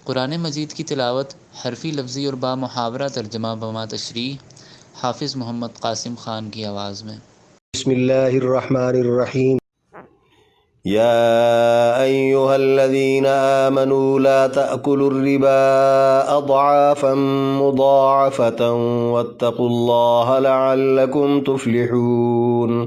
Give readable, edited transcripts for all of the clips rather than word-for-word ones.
قرآن مجید کی تلاوت حرفی لفظی اور با محاورہ ترجمہ بما تشریح حافظ محمد قاسم خان کی آواز میں۔ بسم اللہ الرحمن الرحیم۔ یا ایہا الذین آمنوا لا تأکلوا الربا اضعافا مضاعفة واتقوا اللہ لعلکم تفلحون۔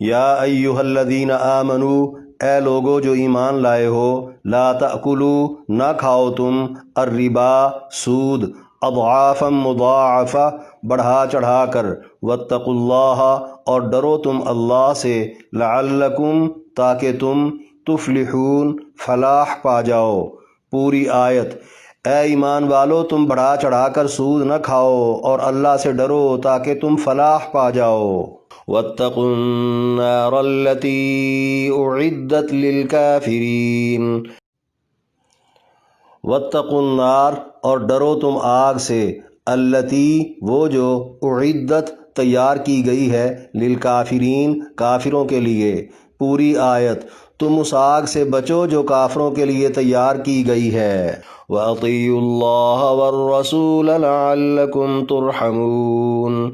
یا ایہا الذین آمنوا، اے لوگو جو ایمان لائے ہو، لا تأکلوا نہ کھاؤ تم، الربا سود، اضعافا مضاعفہ بڑھا چڑھا کر، واتقوا اللہ اور ڈرو تم اللہ سے، لعلکم تاکہ تم، تفلحون فلاح پا جاؤ۔ پوری آیت۔ اے ایمان والو تم بڑھا چڑھا کر سود نہ کھاؤ اور اللہ سے ڈرو تاکہ تم فلاح پا جاؤ۔ واتقوا النار التي اعدت للكافرین۔ واتقوا النار اور ڈرو تم آگ سے، التی وہ جو، اعدت تیار کی گئی ہے، للکافرین کافروں کے لیے۔ پوری آیت۔ تم اس آگ سے بچو جو کافروں کے لیے تیار کی گئی ہے۔ وَأَطِيعُوا اللَّهَ وَالرَّسُولَ لَعَلَّكُمْ تُرْحَمُونَ۔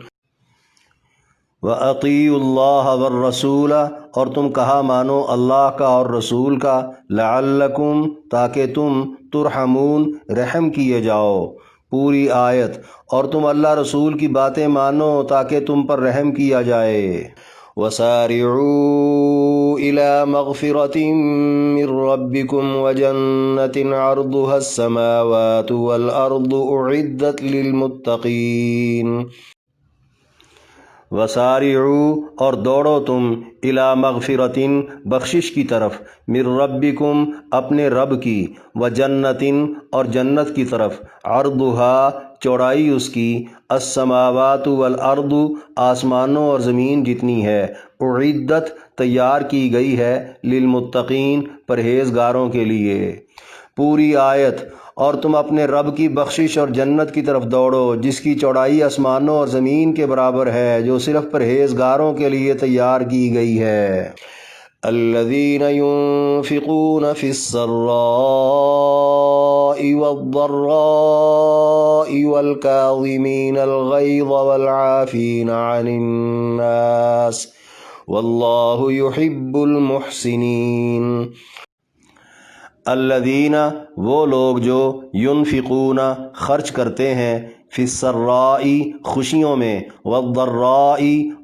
وَأَطِيعُوا اللَّهَ وَالرَّسُولَ اور تم کہا مانو اللہ کا اور رسول کا، لعلکم تاکہ تم، ترحمون رحم کیے جاؤ۔ پوری آیت۔ اور تم اللہ رسول کی باتیں مانو تاکہ تم پر رحم کیا جائے۔ وَسَارِعُوا إِلَى مَغْفِرَةٍ مِّن رَّبِّكُمْ وَجَنَّةٍ عَرْضُهَا السَّمَاوَاتُ وَالْأَرْضُ أُعِدَّتْ لِلْمُتَّقِينَ۔ وسارعوا اور دوڑو تم، الی مغفرۃ بخشش کی طرف، من ربکم اپنے رب کی، وجنۃ اور جنت کی طرف، عرضها چوڑائی اس کی، السماوات والارض آسمانوں اور زمین جتنی ہے، اعدت تیار کی گئی ہے، للمتقین پرہیزگاروں کے لیے۔ پوری آیت۔ اور تم اپنے رب کی بخشش اور جنت کی طرف دوڑو جس کی چوڑائی آسمانوں اور زمین کے برابر ہے، جو صرف پرہیزگاروں کے لیے تیار کی گئی ہے۔ الذین ينفقون فی السراء والضراء والکاظمین الغیظ والعافین عن الناس واللہ یحب المحسنین۔ الذین وہ لوگ جو، ینفقون خرچ کرتے ہیں، فی السراء خوشیوں میں، والضراء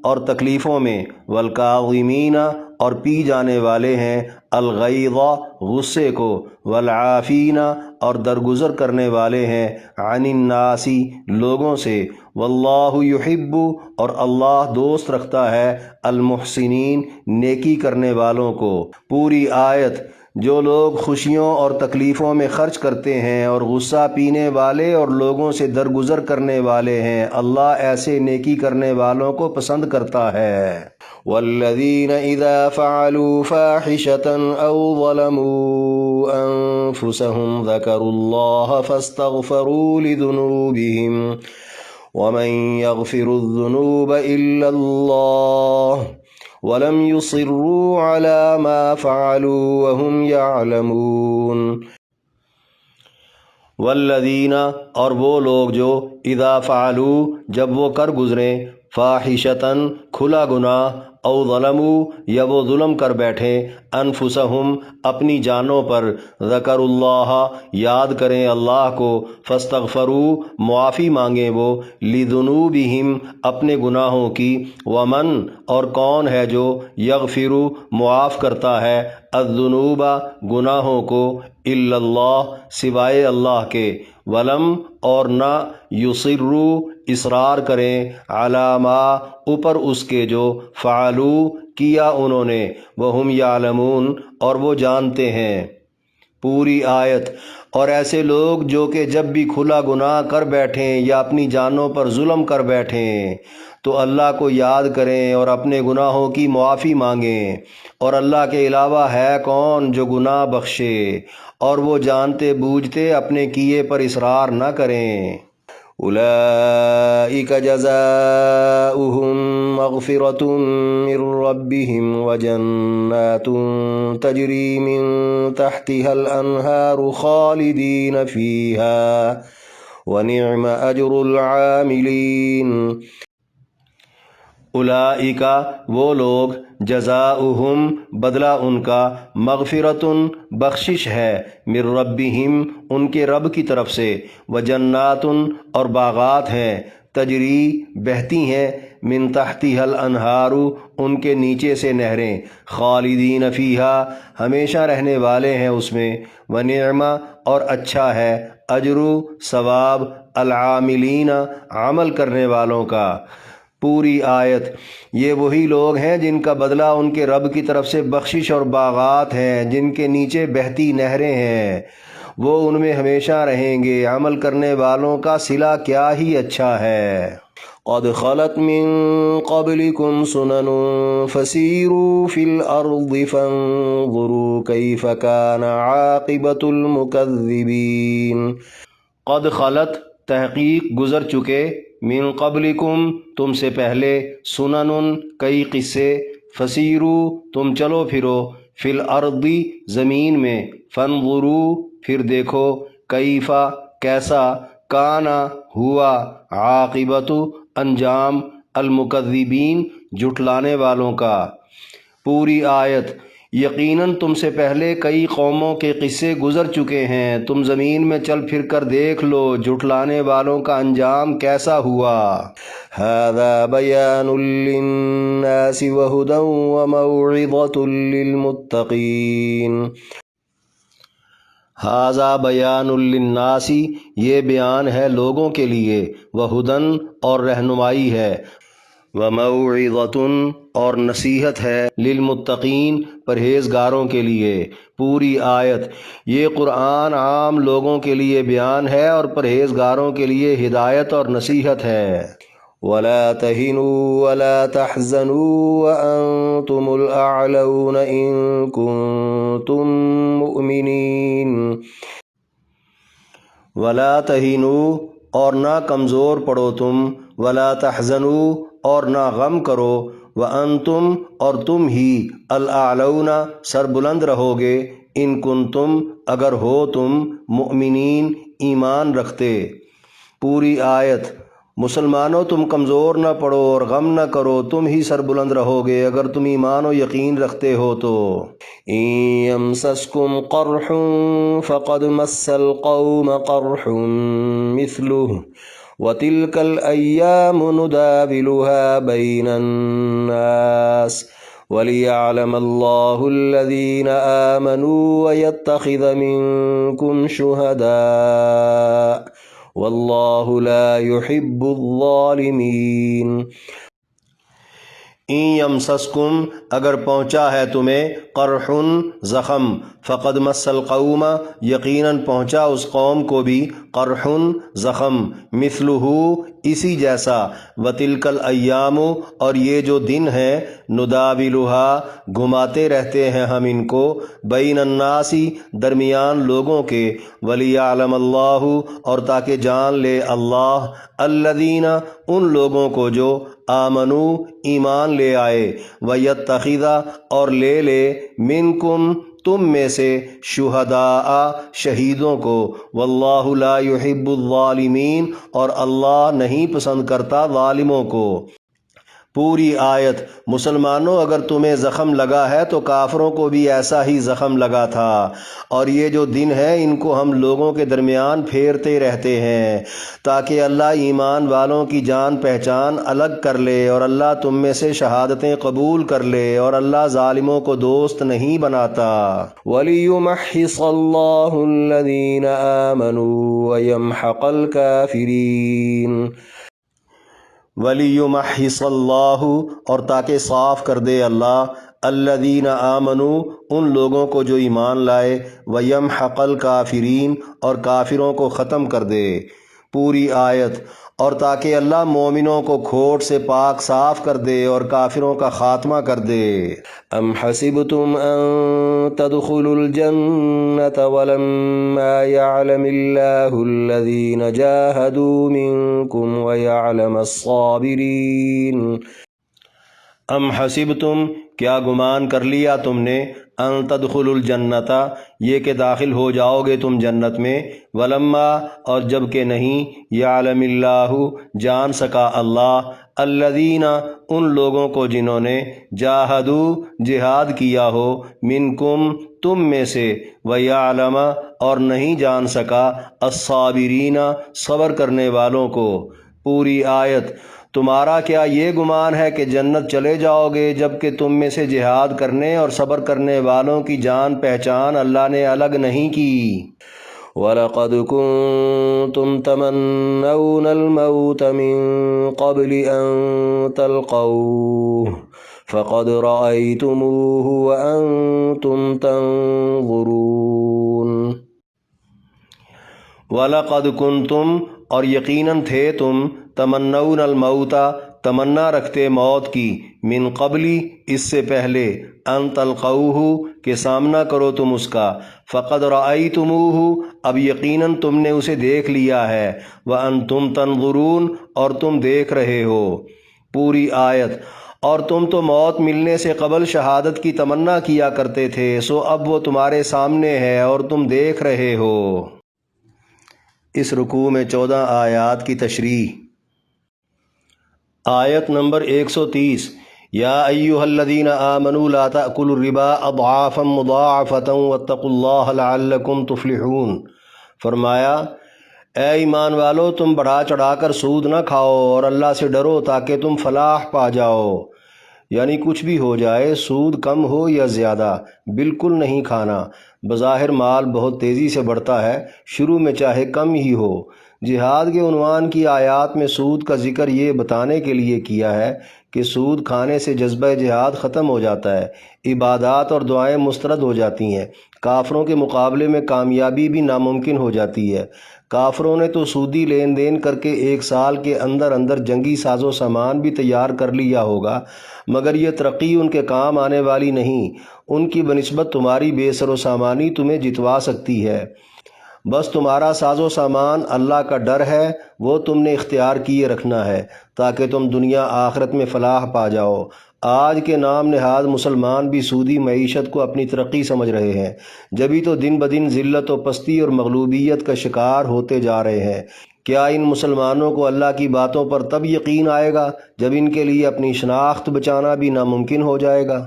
اور تکلیفوں میں، والکاظمین اور پی جانے والے ہیں، الغیظ غصے کو، والعافین اور درگزر کرنے والے ہیں، عن الناس لوگوں سے، واللہ یحب اور اللہ دوست رکھتا ہے، المحسنین نیکی کرنے والوں کو۔ پوری آیت۔ جو لوگ خوشیوں اور تکلیفوں میں خرچ کرتے ہیں اور غصہ پینے والے اور لوگوں سے درگزر کرنے والے ہیں، اللہ ایسے نیکی کرنے والوں کو پسند کرتا ہے۔ والذین اذا فعلوا فاحشة او ظلموا انفسهم ذکروا اللہ فاستغفروا لذنوبهم ومن يغفر الذنوب الا اللہ وَلَمْ يُصِرُّوا عَلَى مَا فَعَلُوا وَهُمْ يَعْلَمُونَ۔ والذین اور وہ لوگ جو، اذا فعلوا جب وہ کر گزریں، فاحشۃ کھلا گناہ، او ظلموا یا وہ ظلم کر بیٹھیں، انفسہم اپنی جانوں پر، ذکروا اللہ یاد کریں اللہ کو، فاستغفروا معافی مانگیں وہ، لذنوبہم اپنے گناہوں کی، ومن اور کون ہے جو، یغفر معاف کرتا ہے، الذنوب گناہوں کو، الا اللہ سوائے اللہ کے، ولم اور نہ، یصروا اصرار کریں، علی ما اوپر اس کے جو، فعلوا کیا انہوں نے، وہم یعلمون اور وہ جانتے ہیں۔ پوری آیت۔ اور ایسے لوگ جو کہ جب بھی کھلا گناہ کر بیٹھیں یا اپنی جانوں پر ظلم کر بیٹھیں تو اللہ کو یاد کریں اور اپنے گناہوں کی معافی مانگیں، اور اللہ کے علاوہ ہے کون جو گناہ بخشے، اور وہ جانتے بوجھتے اپنے کیے پر اصرار نہ کریں۔ أولئك جزاؤهم مغفرة من ربهم وجنات تجري من تحتها الأنهار خالدين فيها ونعم أجر العاملين۔ اولئک وہ لوگ جزاؤہم بدلہ ان کا مغفرتن بخشش ہے من ربہم ان کے رب کی طرف سے، وجناتن اور باغات ہیں، تجری بہتی ہیں، من تحتها الانہار ان کے نیچے سے نہریں، خالدین فیہا ہمیشہ رہنے والے ہیں اس میں، ونعم اور اچھا ہے، اجر ثواب العاملین عمل کرنے والوں کا۔ پوری آیت۔ یہ وہی لوگ ہیں جن کا بدلہ ان کے رب کی طرف سے بخشش اور باغات ہیں جن کے نیچے بہتی نہریں ہیں، وہ ان میں ہمیشہ رہیں گے۔ عمل کرنے والوں کا صلہ کیا ہی اچھا ہے۔ قد خلت من قبلكم سنن فسيروا في الأرض فانظروا كيف كان عاقبة المكذبين۔ قد خلت تحقیق گزر چکے، من قبلکم تم سے پہلے، سنن کئی قصے، فسیرو تم چلو پھرو، فی الارض زمین میں، فانظروا پھر دیکھو، کیفا کیسا، کانا ہوا، عاقبت انجام، المکذبین جھٹلانے والوں کا۔ پوری آیت۔ یقیناً تم سے پہلے کئی قوموں کے قصے گزر چکے ہیں، تم زمین میں چل پھر کر دیکھ لو جھٹلانے والوں کا انجام کیسا ہوا۔ ھذا بیان للناس وہدی وموعظۃ للمتقین۔ ھذا بیان للناس یہ بیان ہے لوگوں کے لیے، وہدی اور رہنمائی ہے، وموعظۃ اور نصیحت ہے، للمتقین پرہیزگاروں کے لیے۔ پوری آیت۔ یہ قرآن عام لوگوں کے لیے بیان ہے اور پرہیزگاروں کے لیے ہدایت اور نصیحت ہے۔ وَلَا تَهِنُوا وَلَا تَحْزَنُوا وَأَنْتُمُ الْأَعْلَوْنَ إِن كُنتُم مُؤْمِنِينَ۔ وَلَا تَهِنُوا اور نہ کمزور پڑو تم، وَلَا تَحْزَنُوا اور نہ غم کرو، وَأَنْتُمْ اور تم ہی، الْأَعْلَوْنَ سربلند رہو گے، ان کنتم اگر ہو تم، مؤمنین ایمان رکھتے۔ پوری آیت۔ مسلمانوں تم کمزور نہ پڑو اور غم نہ کرو، تم ہی سربلند رہو گے اگر تم ایمان و یقین رکھتے ہو تو۔ إن يمسسكم قرح فقد مس القوم قرح مثله وتلك الأيام نداولها بين الناس وليعلم الله الذين آمنوا ويتخذ منكم شهداء والله لا يحب الظالمين۔ این یمسسکم اگر پہنچا ہے تمہیں، قرح زخم، فقد مس القوم یقیناً پہنچا اس قوم کو بھی، قرح زخم، مثلہ اسی جیسا، وتلک الایام اور یہ جو دن ہیں، نداولھا گھماتے رہتے ہیں ہم ان کو، بین الناس درمیان لوگوں کے، ولیعلم اللہ اور تاکہ جان لے اللہ، الذین ان لوگوں کو جو آمنو ایمان لے آئے، ویتخذ اور لے لے، منکم تم میں سے، شہداء شہیدوں کو، واللہ لا یحب الظالمین اور اللہ نہیں پسند کرتا ظالموں کو۔ پوری آیت۔ مسلمانوں اگر تمہیں زخم لگا ہے تو کافروں کو بھی ایسا ہی زخم لگا تھا، اور یہ جو دن ہے ان کو ہم لوگوں کے درمیان پھیرتے رہتے ہیں تاکہ اللہ ایمان والوں کی جان پہچان الگ کر لے، اور اللہ تم میں سے شہادتیں قبول کر لے، اور اللہ ظالموں کو دوست نہیں بناتا۔ وَلِيُمَحِّصَ اللَّهُ الَّذِينَ آمَنُوا وَيَمْحَقَ الْكَافِرِينَ۔ وَلِيُمَحِّصَ اللَّهُ اور تاکہ صاف کر دے اللہ، الذین آمنوا ان لوگوں کو جو ایمان لائے، وَيَمْحَقَ الْكَافِرِينَ اور کافروں کو ختم کر دے۔ پوری آیت، اور تاکہ اللہ مومنوں کو کھوٹ سے پاک صاف کر دے اور کافروں کا خاتمہ کر دے۔ ام حسبتم ان تدخلوا الجنة ولما يعلم الله الذين جاهدوا منكم ويعلم الصابرين۔ ام حسبتم، کیا گمان کر لیا تم نے، ان تدخلوا الجنت، یہ کہ داخل ہو جاؤ گے تم جنت میں، ولما، اور جب کہ نہیں، یعلم اللہ، جان سکا اللہ، الذین، ان لوگوں کو جنہوں نے، جاہدو، جہاد کیا ہو، منکم، تم میں سے، ویعلم، اور نہیں جان سکا، الصابرین، صبر کرنے والوں کو۔ پوری آیت۔ تمہارا کیا یہ گمان ہے کہ جنت چلے جاؤ گے جب کہ تم میں سے جہاد کرنے اور صبر کرنے والوں کی جان پہچان اللہ نے الگ نہیں کی؟ وَلَقَدْ كُنْتُمْ تَمَنَّوْنَ الْمَوْتَ مِنْ قَبْلِ أَنْ تَلْقَوْهُ فَقَدْ رَأَيْتُمُوهُ وَأَنْتُمْ تَنْظُرُونَ۔ وَلَقَدْ كُنْتُمْ، اور یقیناً تھے تم، تمنون الموت، تمنا رکھتے موت کی، من قبلی، اس سے پہلے، ان تلقوہ، کہ سامنا کرو تم اس کا، فقد رأیتموہ، اب یقیناً تم نے اسے دیکھ لیا ہے، وانتم تنظرون، اور تم دیکھ رہے ہو۔ پوری آیت۔ اور تم تو موت ملنے سے قبل شہادت کی تمنا کیا کرتے تھے، سو اب وہ تمہارے سامنے ہے اور تم دیکھ رہے ہو۔ اس رکوع میں 14 آیات کی تشریح۔ آیت نمبر 130، یا ایہا الذین آمنوا لا تأکلوا الربا اضعافا مضاعفة واتقوا اللہ لعلکم تفلحون۔ فرمایا، اے ایمان والو، تم بڑھا چڑھا کر سود نہ کھاؤ اور اللہ سے ڈرو تاکہ تم فلاح پا جاؤ۔ یعنی کچھ بھی ہو جائے، سود کم ہو یا زیادہ، بالکل نہیں کھانا۔ بظاہر مال بہت تیزی سے بڑھتا ہے، شروع میں چاہے کم ہی ہو۔ جہاد کے عنوان کی آیات میں سود کا ذکر یہ بتانے کے لیے کیا ہے کہ سود کھانے سے جذبہ جہاد ختم ہو جاتا ہے، عبادات اور دعائیں مسترد ہو جاتی ہیں، کافروں کے مقابلے میں کامیابی بھی ناممکن ہو جاتی ہے۔ کافروں نے تو سودی لین دین کر کے 1 سال کے اندر اندر جنگی ساز و سامان بھی تیار کر لیا ہوگا، مگر یہ ترقی ان کے کام آنے والی نہیں۔ ان کی بنسبت تمہاری بے سر و سامانی تمہیں جتوا سکتی ہے۔ بس تمہارا ساز و سامان اللہ کا ڈر ہے، وہ تم نے اختیار کیے رکھنا ہے تاکہ تم دنیا آخرت میں فلاح پا جاؤ۔ آج کے نام نہاد مسلمان بھی سودی معیشت کو اپنی ترقی سمجھ رہے ہیں، جبھی تو دن بدن ذلت و پستی اور مغلوبیت کا شکار ہوتے جا رہے ہیں۔ کیا ان مسلمانوں کو اللہ کی باتوں پر تب یقین آئے گا جب ان کے لیے اپنی شناخت بچانا بھی ناممکن ہو جائے گا؟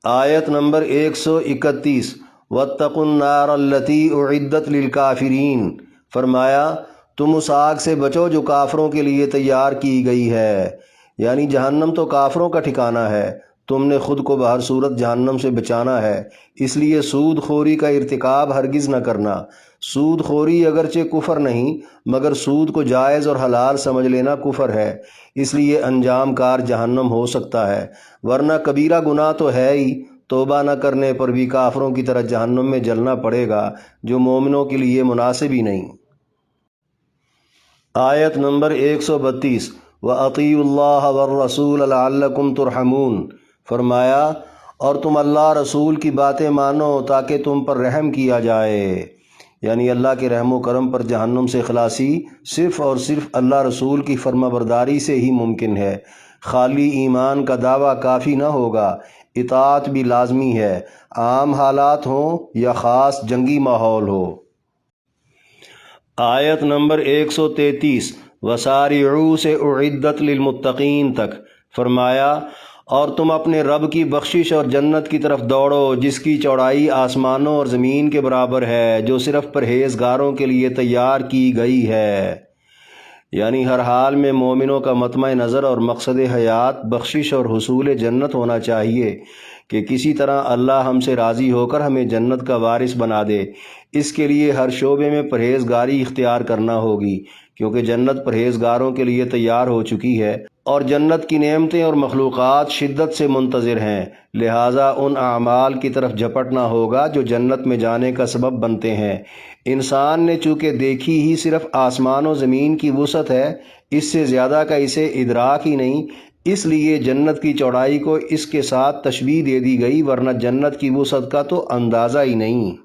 آیت نمبر 131، وَاتَّقُوا النَّارَ الَّتِي أُعِدَّتْ لِلْكَافِرِينَ۔ فرمایا، تم اس آگ سے بچو جو کافروں کے لیے تیار کی گئی ہے، یعنی جہنم تو کافروں کا ٹھکانہ ہے، تم نے خود کو بہر صورت جہنم سے بچانا ہے، اس لیے سود خوری کا ارتکاب ہرگز نہ کرنا۔ سود خوری اگرچہ کفر نہیں، مگر سود کو جائز اور حلال سمجھ لینا کفر ہے، اس لیے انجام کار جہنم ہو سکتا ہے، ورنہ کبیرہ گناہ تو ہے ہی، توبہ نہ کرنے پر بھی کافروں کی طرح جہنم میں جلنا پڑے گا، جو مومنوں کے لیے مناسب ہی نہیں۔ آیت نمبر 132، وَأَطِیعُوا اللَّهَ وَالرَّسُولَ لَعَلَّکُمْ تُرْحَمُونَ۔ فرمایا، اور تم اللہ رسول کی باتیں مانو تاکہ تم پر رحم کیا جائے، یعنی اللہ کے رحم و کرم پر جہنم سے خلاصی صرف اور صرف اللہ رسول کی فرما برداری سے ہی ممکن ہے۔ خالی ایمان کا دعویٰ کافی نہ ہوگا، اطاعت بھی لازمی ہے، عام حالات ہوں یا خاص جنگی ماحول ہو۔ آیت نمبر 133، وَسَارِعُوا سے اُعِدَّتْ لِلْمُتَّقِین تک۔ فرمایا، اور تم اپنے رب کی بخشش اور جنت کی طرف دوڑو جس کی چوڑائی آسمانوں اور زمین کے برابر ہے، جو صرف پرہیزگاروں کے لیے تیار کی گئی ہے۔ یعنی ہر حال میں مومنوں کا مطمع نظر اور مقصد حیات بخشش اور حصول جنت ہونا چاہیے کہ کسی طرح اللہ ہم سے راضی ہو کر ہمیں جنت کا وارث بنا دے۔ اس کے لیے ہر شعبے میں پرہیزگاری اختیار کرنا ہوگی، کیونکہ جنت پرہیزگاروں کے لیے تیار ہو چکی ہے۔ اور جنت کی نعمتیں اور مخلوقات شدت سے منتظر ہیں، لہٰذا ان اعمال کی طرف جھپٹنا ہوگا جو جنت میں جانے کا سبب بنتے ہیں۔ انسان نے چونکہ دیکھی ہی صرف آسمان و زمین کی وسعت ہے، اس سے زیادہ کا اسے ادراک ہی نہیں، اس لیے جنت کی چوڑائی کو اس کے ساتھ تشبیہ دے دی گئی، ورنہ جنت کی وسعت کا تو اندازہ ہی نہیں۔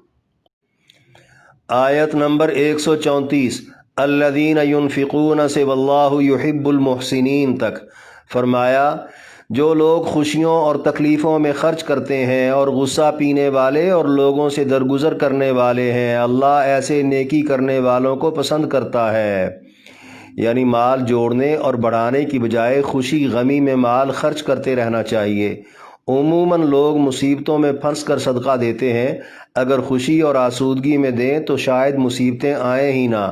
آیت نمبر 134، الذین ینفقون سے واللہ یحب المحسنین تک فرمایا، جو لوگ خوشیوں اور تکلیفوں میں خرچ کرتے ہیں اور غصہ پینے والے اور لوگوں سے درگزر کرنے والے ہیں، اللہ ایسے نیکی کرنے والوں کو پسند کرتا ہے۔ یعنی مال جوڑنے اور بڑھانے کی بجائے خوشی غمی میں مال خرچ کرتے رہنا چاہیے۔ عموماً لوگ مصیبتوں میں پھنس کر صدقہ دیتے ہیں، اگر خوشی اور آسودگی میں دیں تو شاید مصیبتیں آئیں ہی نہ،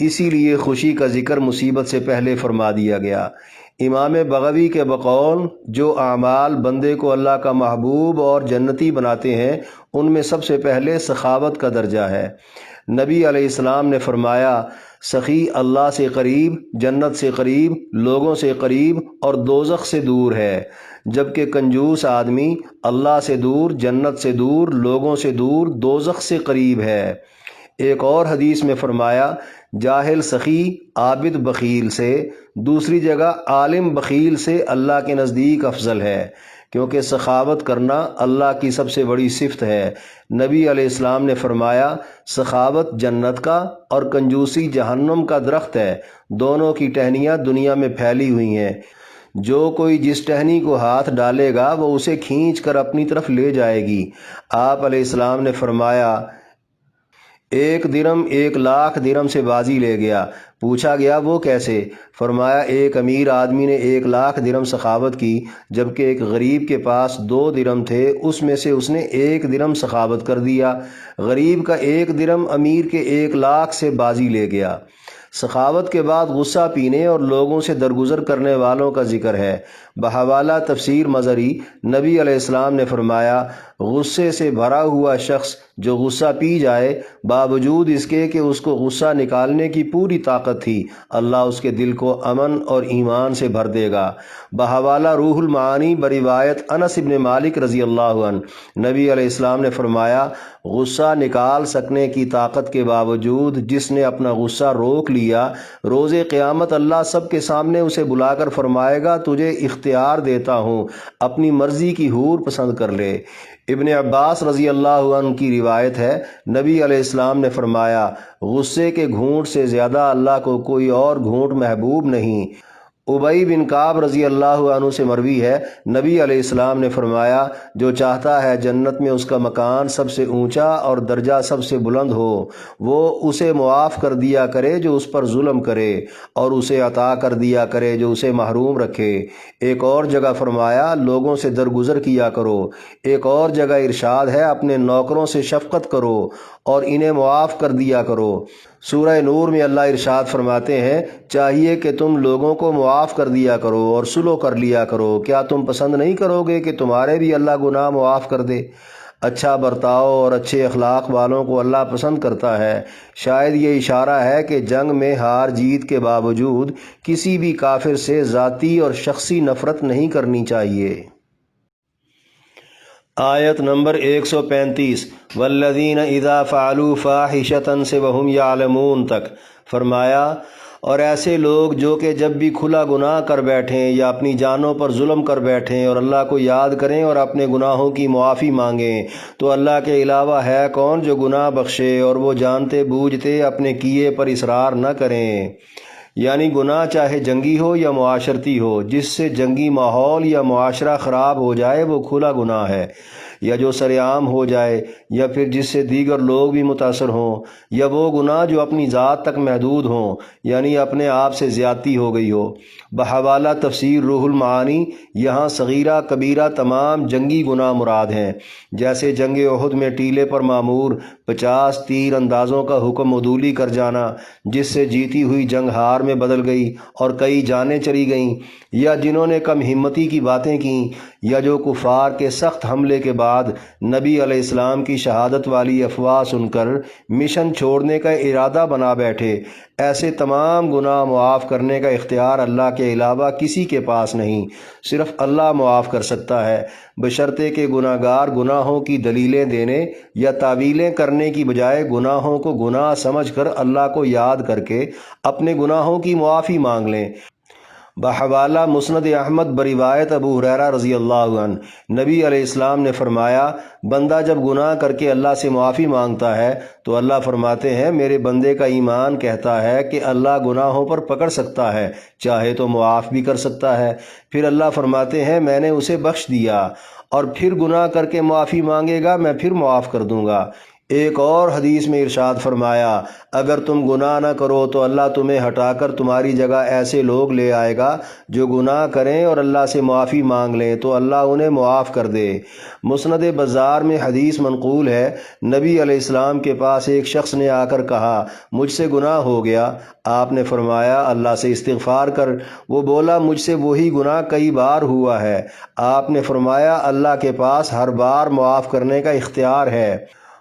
اسی لیے خوشی کا ذکر مصیبت سے پہلے فرما دیا گیا۔ امام بغوی کے بقول جو اعمال بندے کو اللہ کا محبوب اور جنتی بناتے ہیں ان میں سب سے پہلے سخاوت کا درجہ ہے۔ نبی علیہ السلام نے فرمایا، سخی اللہ سے قریب، جنت سے قریب، لوگوں سے قریب اور دوزخ سے دور ہے، جبکہ کنجوس آدمی اللہ سے دور، جنت سے دور، لوگوں سے دور، دوزخ سے قریب ہے۔ ایک اور حدیث میں فرمایا، جاہل سخی عابد بخیل سے، دوسری جگہ عالم بخیل سے اللہ کے نزدیک افضل ہے، کیونکہ سخاوت کرنا اللہ کی سب سے بڑی صفت ہے۔ نبی علیہ السلام نے فرمایا، سخاوت جنت کا اور کنجوسی جہنم کا درخت ہے، دونوں کی ٹہنیاں دنیا میں پھیلی ہوئی ہیں، جو کوئی جس ٹہنی کو ہاتھ ڈالے گا وہ اسے کھینچ کر اپنی طرف لے جائے گی۔ آپ علیہ السلام نے فرمایا، ایک درم 1,00,000 درم سے بازی لے گیا۔ پوچھا گیا وہ کیسے؟ فرمایا، ایک امیر آدمی نے 1,00,000 درم سخاوت کی، جبکہ ایک غریب کے پاس 2 درم تھے، اس میں سے اس نے 1 درم سخاوت کر دیا، غریب کا 1 درم امیر کے 1,00,000 سے بازی لے گیا۔ سخاوت کے بعد غصہ پینے اور لوگوں سے درگزر کرنے والوں کا ذکر ہے۔ بحوالہ تفسیر مظہری، نبی علیہ السلام نے فرمایا، غصے سے بھرا ہوا شخص جو غصہ پی جائے، باوجود اس کے کہ اس کو غصہ نکالنے کی پوری طاقت تھی، اللہ اس کے دل کو امن اور ایمان سے بھر دے گا۔ بحوالہ روح المعانی بروایت انس بن مالک رضی اللہ عنہ، نبی علیہ السلام نے فرمایا، غصہ نکال سکنے کی طاقت کے باوجود جس نے اپنا غصہ روک لیا، روز قیامت اللہ سب کے سامنے اسے بلا کر فرمائے گا، تجھے اختیار دیتا ہوں، اپنی مرضی کی حور پسند کر لے۔ ابن عباس رضی اللہ عنہ کی روایت ہے، نبی علیہ السلام نے فرمایا، غصے کے گھونٹ سے زیادہ اللہ کو کوئی اور گھونٹ محبوب نہیں۔ ابی بن کعب رضی اللہ عنہ سے مروی ہے، نبی علیہ السلام نے فرمایا، جو چاہتا ہے جنت میں اس کا مکان سب سے اونچا اور درجہ سب سے بلند ہو، وہ اسے معاف کر دیا کرے جو اس پر ظلم کرے، اور اسے عطا کر دیا کرے جو اسے محروم رکھے۔ ایک اور جگہ فرمایا، لوگوں سے درگزر کیا کرو۔ ایک اور جگہ ارشاد ہے، اپنے نوکروں سے شفقت کرو اور انہیں معاف کر دیا کرو۔ سورہ نور میں اللہ ارشاد فرماتے ہیں، چاہیے کہ تم لوگوں کو معاف کر دیا کرو اور صلح کر لیا کرو، کیا تم پسند نہیں کرو گے کہ تمہارے بھی اللہ گناہ معاف کر دے؟ اچھا برتاؤ اور اچھے اخلاق والوں کو اللہ پسند کرتا ہے۔ شاید یہ اشارہ ہے کہ جنگ میں ہار جیت کے باوجود کسی بھی کافر سے ذاتی اور شخصی نفرت نہیں کرنی چاہیے۔ آیت نمبر 135، والذین اذا فعلوا فاحشۃ سے وہم یعلمون تک فرمایا، اور ایسے لوگ جو کہ جب بھی کھلا گناہ کر بیٹھیں یا اپنی جانوں پر ظلم کر بیٹھیں اور اللہ کو یاد کریں اور اپنے گناہوں کی معافی مانگیں، تو اللہ کے علاوہ ہے کون جو گناہ بخشے، اور وہ جانتے بوجھتے اپنے کیے پر اصرار نہ کریں۔ یعنی گناہ چاہے جنگی ہو یا معاشرتی ہو، جس سے جنگی ماحول یا معاشرہ خراب ہو جائے وہ کھلا گناہ ہے، یا جو سر عام ہو جائے، یا پھر جس سے دیگر لوگ بھی متاثر ہوں، یا وہ گناہ جو اپنی ذات تک محدود ہوں، یعنی اپنے آپ سے زیادتی ہو گئی ہو۔ بحوالہ تفسیر روح المعانی، یہاں صغیرہ کبیرہ تمام جنگی گناہ مراد ہیں، جیسے جنگ احد میں ٹیلے پر معمور 50 تیر اندازوں کا حکم عدولی کر جانا، جس سے جیتی ہوئی جنگ ہار میں بدل گئی اور کئی جانیں چلی گئیں، یا جنہوں نے کم ہمتی کی باتیں کیں، یا جو کفار کے سخت حملے کے بعد بعد نبی علیہ السلام کی شہادت والی افواہ سن کر مشن چھوڑنے کا ارادہ بنا بیٹھے، ایسے تمام گناہ معاف کرنے کا اختیار اللہ کے علاوہ کسی کے پاس نہیں، صرف اللہ معاف کر سکتا ہے، بشرطے کہ گناہ گار گناہوں کی دلیلیں دینے یا تعویلیں کرنے کی بجائے گناہوں کو گناہ سمجھ کر اللہ کو یاد کر کے اپنے گناہوں کی معافی مانگ لیں۔ بحوالہ مسند احمد بروایت ابو ہریرہ رضی اللہ عنہ، نبی علیہ السلام نے فرمایا، بندہ جب گناہ کر کے اللہ سے معافی مانگتا ہے تو اللہ فرماتے ہیں میرے بندے کا ایمان کہتا ہے کہ اللہ گناہوں پر پکڑ سکتا ہے، چاہے تو معاف بھی کر سکتا ہے۔ پھر اللہ فرماتے ہیں میں نے اسے بخش دیا، اور پھر گناہ کر کے معافی مانگے گا میں پھر معاف کر دوں گا۔ ایک اور حدیث میں ارشاد فرمایا، اگر تم گناہ نہ کرو تو اللہ تمہیں ہٹا کر تمہاری جگہ ایسے لوگ لے آئے گا جو گناہ کریں اور اللہ سے معافی مانگ لیں تو اللہ انہیں معاف کر دے۔ مسند بزار میں حدیث منقول ہے، نبی علیہ السلام کے پاس ایک شخص نے آ کر کہا مجھ سے گناہ ہو گیا، آپ نے فرمایا اللہ سے استغفار کر۔ وہ بولا مجھ سے وہی گناہ کئی بار ہوا ہے، آپ نے فرمایا اللہ کے پاس ہر بار معاف کرنے کا اختیار ہے۔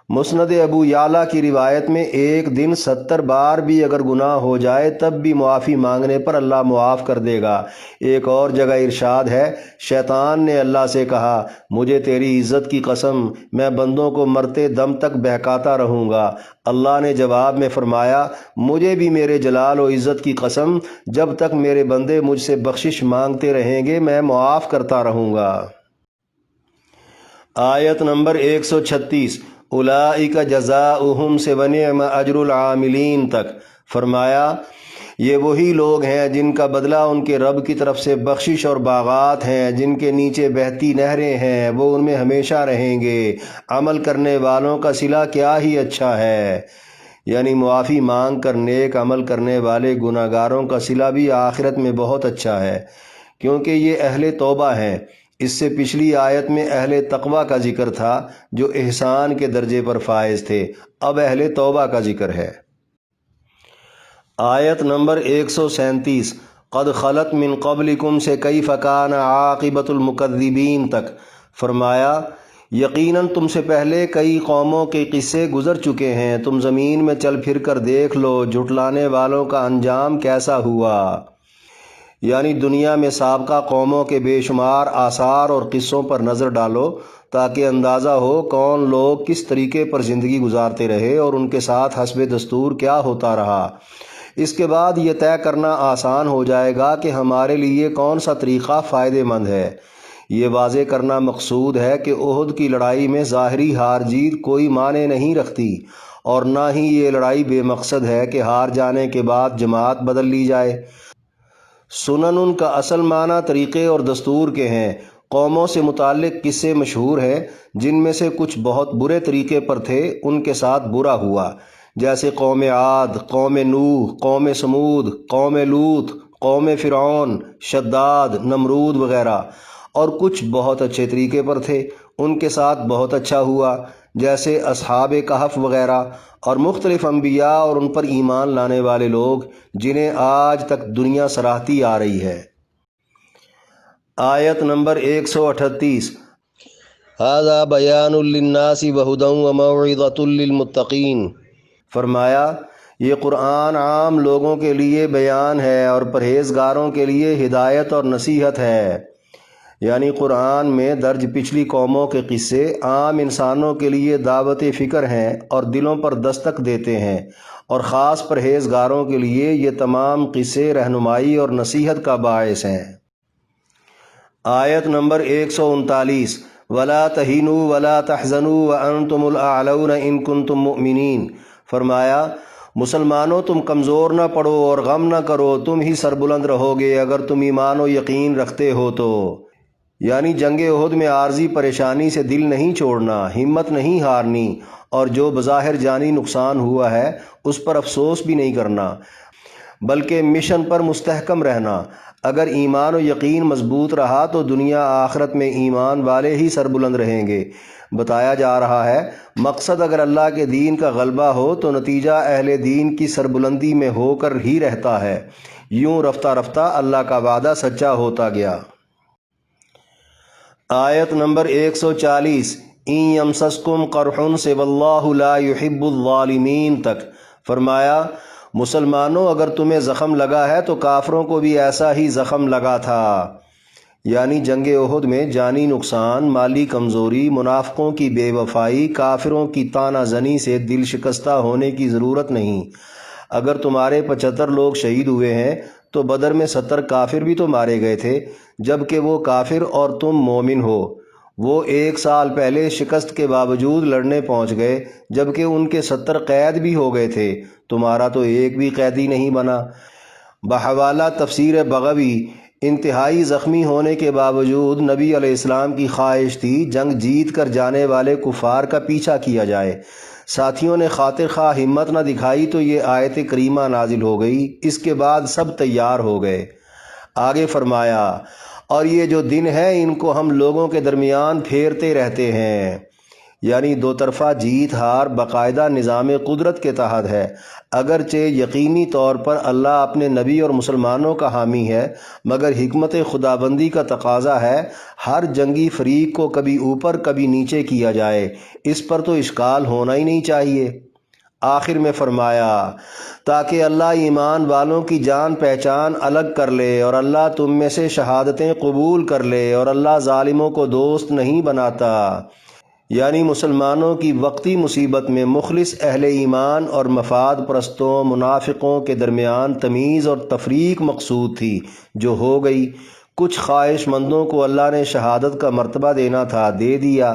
مسند ابو یعلا کی روایت میں ایک دن 70 بار بھی اگر گناہ ہو جائے تب بھی معافی مانگنے پر اللہ معاف کر دے گا۔ ایک اور جگہ ارشاد ہے، شیطان نے اللہ سے کہا مجھے تیری عزت کی قسم میں بندوں کو مرتے دم تک بہکاتا رہوں گا۔ اللہ نے جواب میں فرمایا مجھے بھی میرے جلال و عزت کی قسم جب تک میرے بندے مجھ سے بخشش مانگتے رہیں گے میں معاف کرتا رہوں گا۔ آیت نمبر 136، اولئک جزاؤہم سے ونعم اجر العاملین تک۔ فرمایا یہ وہی لوگ ہیں جن کا بدلہ ان کے رب کی طرف سے بخشش اور باغات ہیں جن کے نیچے بہتی نہریں ہیں، وہ ان میں ہمیشہ رہیں گے، عمل کرنے والوں کا صلہ کیا ہی اچھا ہے۔ یعنی معافی مانگ کر نیک عمل کرنے والے گناہ گاروں کا صلہ بھی آخرت میں بہت اچھا ہے، کیونکہ یہ اہل توبہ ہیں۔ اس سے پچھلی آیت میں اہل تقوی کا ذکر تھا جو احسان کے درجے پر فائز تھے، اب اہل توبہ کا ذکر ہے۔ آیت نمبر 137، قد خلت من قبلکم سے کیف کان عاقبۃ المکذبین تک۔ فرمایا یقیناً تم سے پہلے کئی قوموں کے قصے گزر چکے ہیں، تم زمین میں چل پھر کر دیکھ لو جھٹلانے والوں کا انجام کیسا ہوا۔ یعنی دنیا میں سابقہ قوموں کے بے شمار آثار اور قصوں پر نظر ڈالو تاکہ اندازہ ہو کون لوگ کس طریقے پر زندگی گزارتے رہے اور ان کے ساتھ حسب دستور کیا ہوتا رہا۔ اس کے بعد یہ طے کرنا آسان ہو جائے گا کہ ہمارے لیے کون سا طریقہ فائدہ مند ہے۔ یہ واضح کرنا مقصود ہے کہ احد کی لڑائی میں ظاہری ہار جیت کوئی معنی نہیں رکھتی، اور نہ ہی یہ لڑائی بے مقصد ہے کہ ہار جانے کے بعد جماعت بدل لی جائے۔ سنن ان کا اصل معنی طریقے اور دستور کے ہیں۔ قوموں سے متعلق قصے مشہور ہیں جن میں سے کچھ بہت برے طریقے پر تھے، ان کے ساتھ برا ہوا، جیسے قوم عاد، قوم نوح، قوم سمود، قوم لوط، قوم فرعون، شداد، نمرود وغیرہ۔ اور کچھ بہت اچھے طریقے پر تھے، ان کے ساتھ بہت اچھا ہوا، جیسے اصحاب کہف وغیرہ، اور مختلف انبیاء اور ان پر ایمان لانے والے لوگ جنہیں آج تک دنیا سراہتی آ رہی ہے۔ آیت نمبر 138، ھذا بیان للناس وہدی وموعظۃ للمتقین۔ فرمایا یہ قرآن عام لوگوں کے لیے بیان ہے اور پرہیزگاروں کے لیے ہدایت اور نصیحت ہے۔ یعنی قرآن میں درج پچھلی قوموں کے قصے عام انسانوں کے لیے دعوت فکر ہیں اور دلوں پر دستک دیتے ہیں، اور خاص پرہیزگاروں کے لیے یہ تمام قصے رہنمائی اور نصیحت کا باعث ہیں۔ آیت نمبر 139، وَلَا تَهِنُوا وَلَا تَحْزَنُوا وَأَنْتُمُ الْأَعْلَوْنَ إِن كُنتُم مُؤْمِنِينَ۔ فرمایا مسلمانوں تم کمزور نہ پڑو اور غم نہ کرو، تم ہی سربلند رہو گے اگر تم ایمان و یقین رکھتے ہو تو۔ یعنی جنگ احد میں عارضی پریشانی سے دل نہیں چھوڑنا، ہمت نہیں ہارنی، اور جو بظاہر جانی نقصان ہوا ہے اس پر افسوس بھی نہیں کرنا، بلکہ مشن پر مستحکم رہنا۔ اگر ایمان و یقین مضبوط رہا تو دنیا آخرت میں ایمان والے ہی سربلند رہیں گے۔ بتایا جا رہا ہے مقصد اگر اللہ کے دین کا غلبہ ہو تو نتیجہ اہل دین کی سربلندی میں ہو کر ہی رہتا ہے۔ یوں رفتہ رفتہ اللہ کا وعدہ سچا ہوتا گیا۔ آیت نمبر 140، این یمسسکم قرحن سے واللہ لا یحب الظالمین تک۔ فرمایا مسلمانوں اگر تمہیں زخم لگا ہے تو کافروں کو بھی ایسا ہی زخم لگا تھا، یعنی جنگ احد میں جانی نقصان، مالی کمزوری، منافقوں کی بے وفائی، کافروں کی طعنہ زنی سے دل شکستہ ہونے کی ضرورت نہیں۔ اگر تمہارے 75 لوگ شہید ہوئے ہیں تو بدر میں 70 کافر بھی تو مارے گئے تھے، جبکہ وہ کافر اور تم مومن ہو۔ وہ 1 سال پہلے شکست کے باوجود لڑنے پہنچ گئے، جبکہ ان کے 70 قید بھی ہو گئے تھے، تمہارا تو ایک بھی قیدی نہیں بنا۔ بحوالہ تفسیر بغوی، انتہائی زخمی ہونے کے باوجود نبی علیہ السلام کی خواہش تھی جنگ جیت کر جانے والے کفار کا پیچھا کیا جائے۔ ساتھیوں نے خاطر خواہ ہمت نہ دکھائی تو یہ آیت کریمہ نازل ہو گئی۔ اس کے بعد سب تیار ہو گئے۔ آگے فرمایا اور یہ جو دن ہے ان کو ہم لوگوں کے درمیان پھیرتے رہتے ہیں، یعنی دو طرفہ جیت ہار باقاعدہ نظام قدرت کے تحت ہے۔ اگرچہ یقینی طور پر اللہ اپنے نبی اور مسلمانوں کا حامی ہے، مگر حکمت خدابندی کا تقاضا ہے ہر جنگی فریق کو کبھی اوپر کبھی نیچے کیا جائے، اس پر تو اشکال ہونا ہی نہیں چاہیے۔ آخر میں فرمایا تاکہ اللہ ایمان والوں کی جان پہچان الگ کر لے اور اللہ تم میں سے شہادتیں قبول کر لے، اور اللہ ظالموں کو دوست نہیں بناتا، یعنی مسلمانوں کی وقتی مصیبت میں مخلص اہل ایمان اور مفاد پرستوں منافقوں کے درمیان تمیز اور تفریق مقصود تھی، جو ہو گئی۔ کچھ خواہش مندوں کو اللہ نے شہادت کا مرتبہ دینا تھا، دے دیا۔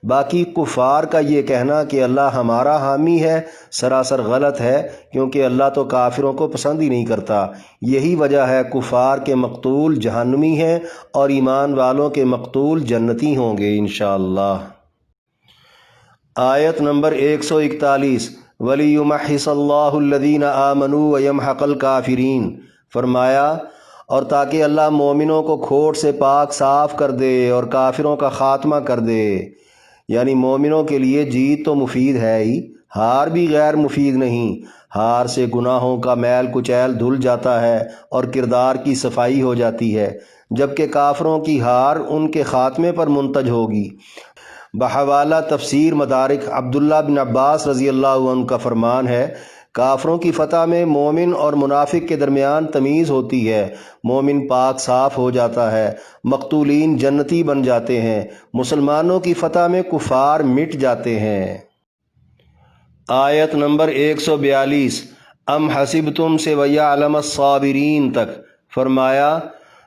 باقی کفار کا یہ کہنا کہ اللہ ہمارا حامی ہے سراسر غلط ہے، کیونکہ اللہ تو کافروں کو پسند ہی نہیں کرتا۔ یہی وجہ ہے کفار کے مقتول جہنمی ہیں اور ایمان والوں کے مقتول جنتی ہوں گے انشاءاللہ۔ آیت نمبر 141 وَلِيُمَحِّصَ اللَّهُ الَّذِينَ آمَنُوا وَيَمْحَقَ الْكَافِرِينَ۔ فرمایا اور تاکہ اللہ مومنوں کو کھوٹ سے پاک صاف کر دے اور کافروں کا خاتمہ کر دے، یعنی مومنوں کے لیے جیت تو مفید ہے ہی، ہار بھی غیر مفید نہیں۔ ہار سے گناہوں کا میل کچیل دھل جاتا ہے اور کردار کی صفائی ہو جاتی ہے، جبکہ کافروں کی ہار ان کے خاتمے پر منتج ہوگی۔ بحوالہ تفسیر مدارک، عبداللہ بن عباس رضی اللہ عنہ کا فرمان ہے کافروں کی فتح میں مومن اور منافق کے درمیان تمیز ہوتی ہے، مومن پاک صاف ہو جاتا ہے، مقتولین جنتی بن جاتے ہیں، مسلمانوں کی فتح میں کفار مٹ جاتے ہیں۔ آیت نمبر 142 ام حسبتم سے وَيَعْلَمَ الصَّابِرِينَ تک۔ فرمایا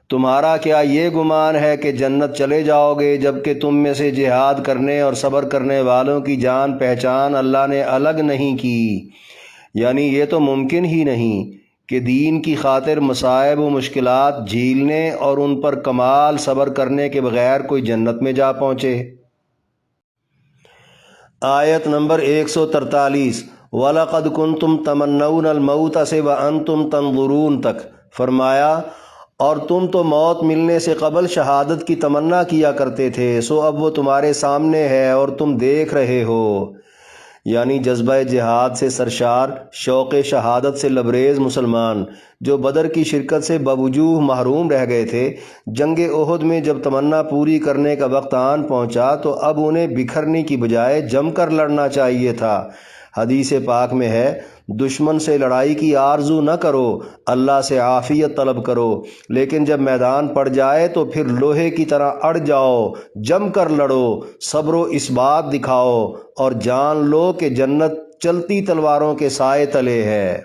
تمہارا کیا یہ گمان ہے کہ جنت چلے جاؤ گے جبکہ تم میں سے جہاد کرنے اور صبر کرنے والوں کی جان پہچان اللہ نے الگ نہیں کی، یعنی یہ تو ممکن ہی نہیں کہ دین کی خاطر مصائب و مشکلات جھیلنے اور ان پر کمال صبر کرنے کے بغیر کوئی جنت میں جا پہنچے۔ آیت نمبر 143 وَلَقَدْ كُنْتُمْ تَمَنَّوْنَ الْمَوْتَ سے وَأَنْتُمْ تَنْظُرُونَ تک۔ فرمایا اور تم تو موت ملنے سے قبل شہادت کی تمنا کیا کرتے تھے، سو اب وہ تمہارے سامنے ہے اور تم دیکھ رہے ہو، یعنی جذبہ جہاد سے سرشار، شوق شہادت سے لبریز مسلمان جو بدر کی شرکت سے بوجوہ محروم رہ گئے تھے، جنگ احد میں جب تمنا پوری کرنے کا وقت آن پہنچا تو اب انہیں بکھرنے کی بجائے جم کر لڑنا چاہیے تھا۔ حدیث پاک میں ہے دشمن سے لڑائی کی آرزو نہ کرو، اللہ سے عافیت طلب کرو، لیکن جب میدان پڑ جائے تو پھر لوہے کی طرح اڑ جاؤ، جم کر لڑو، صبر و اثبات دکھاؤ اور جان لو کہ جنت چلتی تلواروں کے سائے تلے ہے۔